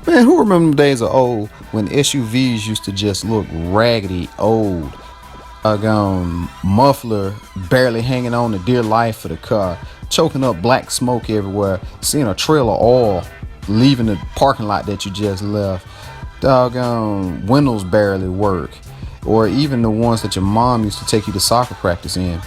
Man, who remember the days of old when SUVs used to just look raggedy old? Muffler barely hanging on to dear life for the car, choking up black smoke everywhere, seeing a trail of oil leaving the parking lot that you just left. Doggone windows barely work, or even the ones that your mom used to take you to soccer practice in.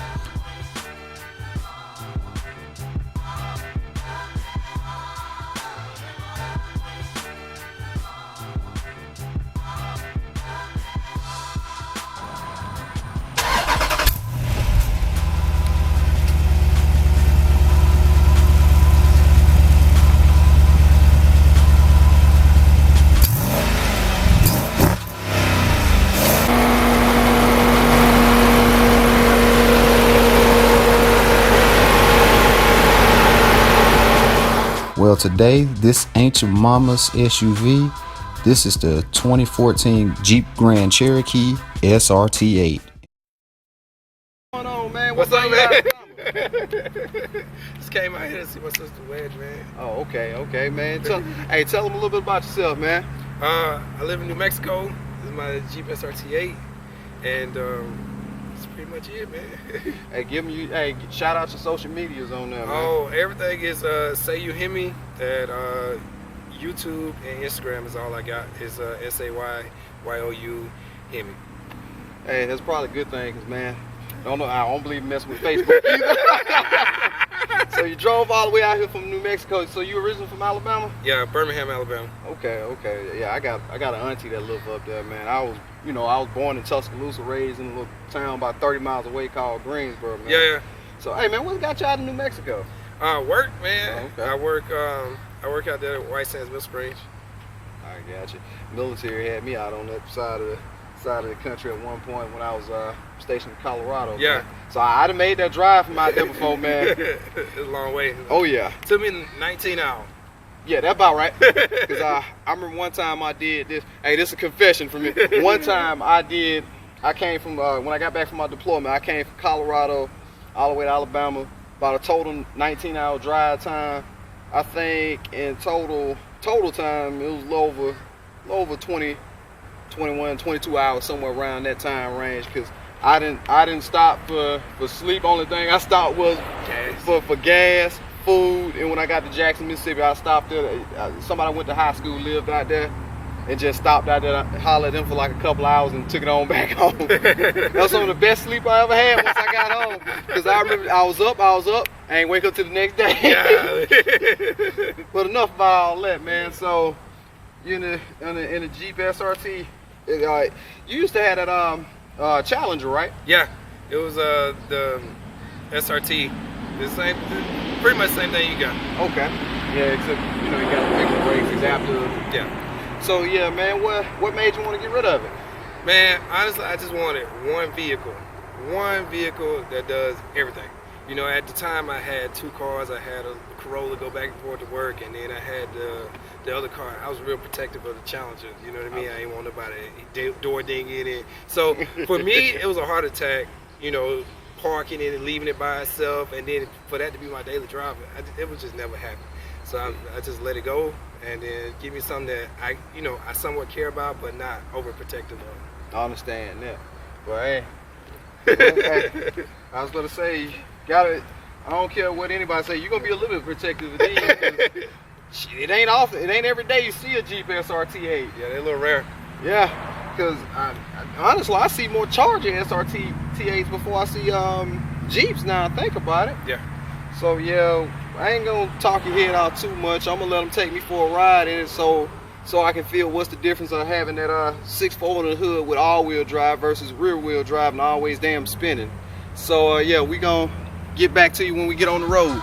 Well, today, this ain't your mama's SUV. This is the 2014 Jeep Grand Cherokee SRT8. What's going on, man? What's up, man? Just came out here to see my sister Wedge, man. Oh, okay, man. Tell them a little bit about yourself, man. I live in New Mexico. This is my Jeep SRT8, and that's pretty much it, man. Hey, shout out your social medias on there, man. Oh, everything is SayYouHemi. That YouTube and Instagram is all I got. Is SayYouHemi. Hey, that's probably a good thing, cause man, I don't believe in messing with Facebook either. So you drove all the way out here from New Mexico. So you originally from Alabama? Yeah, Birmingham, Alabama. Okay. Yeah, I got an auntie that live up there, man. I was born in Tuscaloosa, raised in a little town about 30 miles away called Greensboro, man. Yeah. So hey, man, what got you out of New Mexico? Work, man. Oh, okay. I work out there at White Sands Mill Springs. I got you. Military had me out on that side of the country at one point when I was stationed in Colorado. Yeah. Man. So I done made that drive from out there before, man. It's a long way. Oh yeah. Took me 19 hours. Yeah, that's about right. Cause I remember one time I did this. Hey, this is a confession for me. One time I came from when I got back from my deployment. I came from Colorado all the way to Alabama. About a total 19-hour drive time. I think in total time it was a little over 20, 21, 22 hours, somewhere around that time range. Cause I didn't stop for sleep. Only thing I stopped was for gas, food, and when I got to Jackson, Mississippi, I stopped there. Somebody I went to high school lived out there, and just stopped out there, hollered at them for like a couple hours, and took it on back home. That was some of the best sleep I ever had once I got home. Cause I remember I was up, I ain't wake up till the next day. Yeah. But enough about all that, man. So you in the Jeep SRT, you used to have that Challenger, right? Yeah, it was the SRT. Pretty much the same thing you got. Okay. Yeah, except you got the bigger brakes, adapter. Yeah. So yeah, man, what made you want to get rid of it? Man, honestly, I just wanted one vehicle that does everything. At the time I had two cars. I had a Corolla go back and forth to work, and then I had the other car. I was real protective of the Challenger. You know what I mean? I ain't want nobody door dinging in. So for me, it was a heart attack. Parking it and leaving it by itself, and then for that to be my daily driver, it was just never happen. So I just let it go, and then give me something that I somewhat care about, but not overprotective of. I understand that. But hey, I was gonna say, I don't care what anybody say, you're gonna be a little bit protective of these. It ain't often, it ain't every day you see a Jeep SRT8. Yeah, they're a little rare. Yeah. Because honestly, I see more Charger SRT8s before I see Jeeps now I think about it. Yeah. So yeah, I ain't gonna talk your head out too much. I'm gonna let them take me for a ride in it so I can feel what's the difference of having that 6.4 in the hood with all-wheel drive versus rear-wheel drive and always damn spinning. So yeah, we gonna get back to you when we get on the road.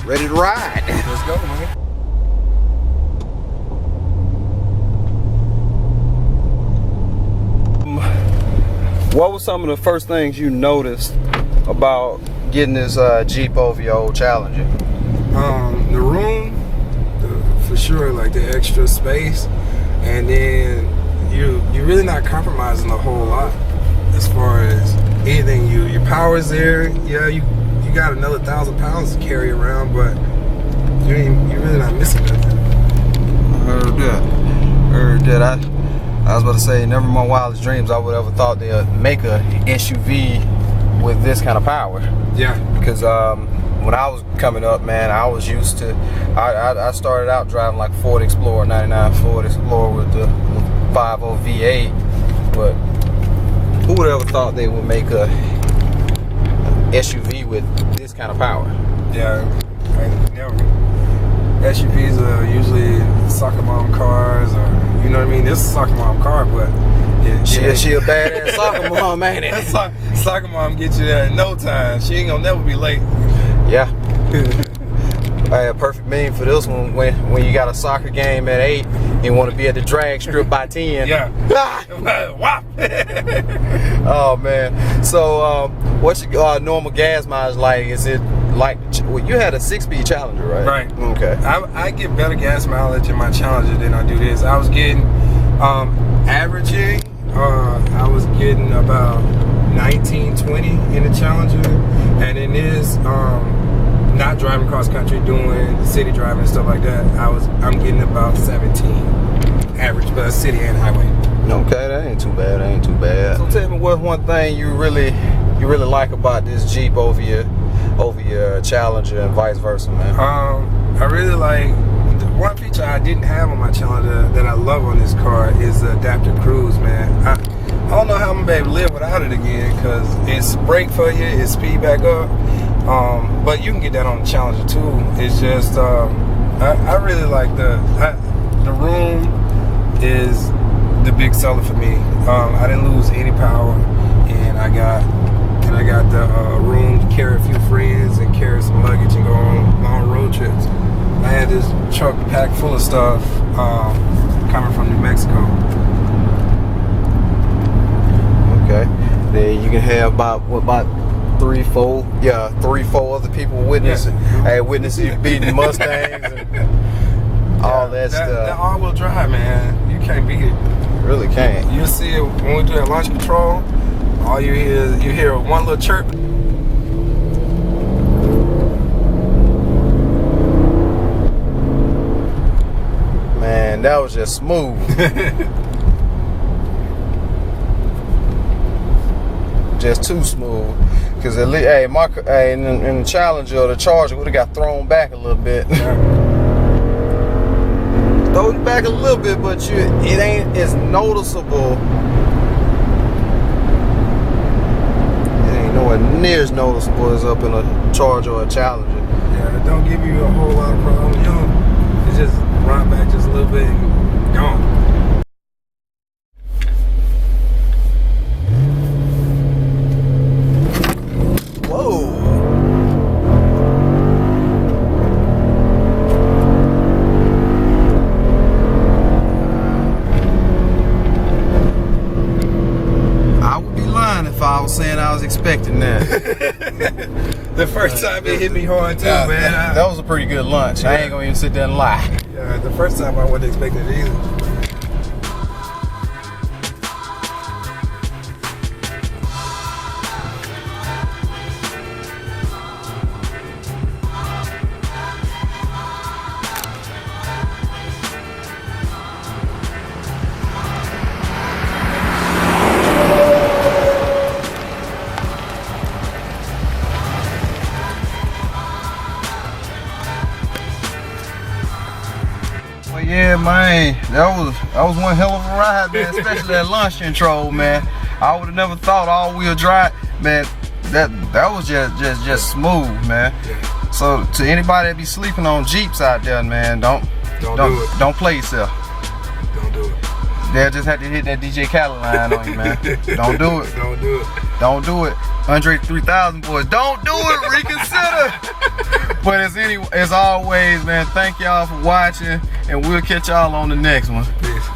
Ready to ride. Let's go, man. What were some of the first things you noticed about getting this Jeep over your old Challenger? The room, for sure, like the extra space, and then you're really not compromising a whole lot. as far as anything. Your power is there. Yeah, you got another 1,000 pounds to carry around, but you're really not missing nothing. Heard that. I was about to say, never in my wildest dreams I would ever thought they'd make a SUV with this kind of power. Yeah. Because when I was coming up, man, I was used to. I started out driving like Ford Explorer, '99 Ford Explorer with the 5.0 V8. But who would ever thought they would make a SUV with this kind of power? Yeah, I never. SUVs are usually soccer mom cars, or you know what I mean. This is a soccer mom car, but she a badass soccer mom, ain't it? Soccer mom get you there in no time. She ain't gonna never be late. Yeah. Hey, a perfect meme for this one when you got a soccer game at 8 and want to be at the drag strip by 10. Yeah. Wow. Oh man. So what's your normal gas mileage like? Is it like, well, you had a 6-speed Challenger, right? Right. Okay. I get better gas mileage in my Challenger than I do this. I was getting averaging. I was getting about 19, 20 in the Challenger, and in this not driving cross country, doing city driving and stuff like that, I'm getting about 17 average, but city and highway. Okay, that ain't too bad. So tell me, what's one thing you really like about this Jeep over your Challenger and vice versa, man? I really like one feature I didn't have on my Challenger that I love on this car is the adaptive cruise, man. I don't know how I'm gonna be able to live without it again, because it's brake for you, it's speed back up. But you can get that on the Challenger too. It's just I really like the room is the big seller for me. I didn't lose any power, and I got the room to carry a few friends and carry some luggage and go on long road trips. I had this truck packed full of stuff coming from New Mexico. Okay. Then you can have about 3, 4 other people witnessing. Yeah. Hey, witnessing you beating Mustangs and all that stuff. That all-wheel drive, man, you can't beat it. Really can't. You'll see it when we do that launch control. All you hear one little chirp. Man, that was just smooth. Just too smooth. Cause at least, in the Challenger or the Charger would have got thrown back a little bit. Thrown back a little bit, but it ain't as noticeable. It ain't nowhere near as noticeable as up in a Charger or a Challenger. Yeah, it don't give you a whole lot of problems. You know, it just run back just a little bit and gone. I was saying I was expecting that. The first time it hit me hard too, man. That was a pretty good lunch. I ain't gonna even sit there and lie. Yeah, the first time I wasn't expecting it either. Yeah, man, that was one hell of a ride, man. Especially that launch control, man. I would have never thought all-wheel drive, man. That was just smooth, man. So to anybody that be sleeping on Jeeps out there, man, don't play yourself. Don't do it. They'll just have to hit that DJ Khaled line on you, man. Don't do it. Don't do it. Don't do it. Andre 3000 boys, don't do it. Reconsider. But as always, man, thank y'all for watching, and we'll catch y'all on the next one. Peace.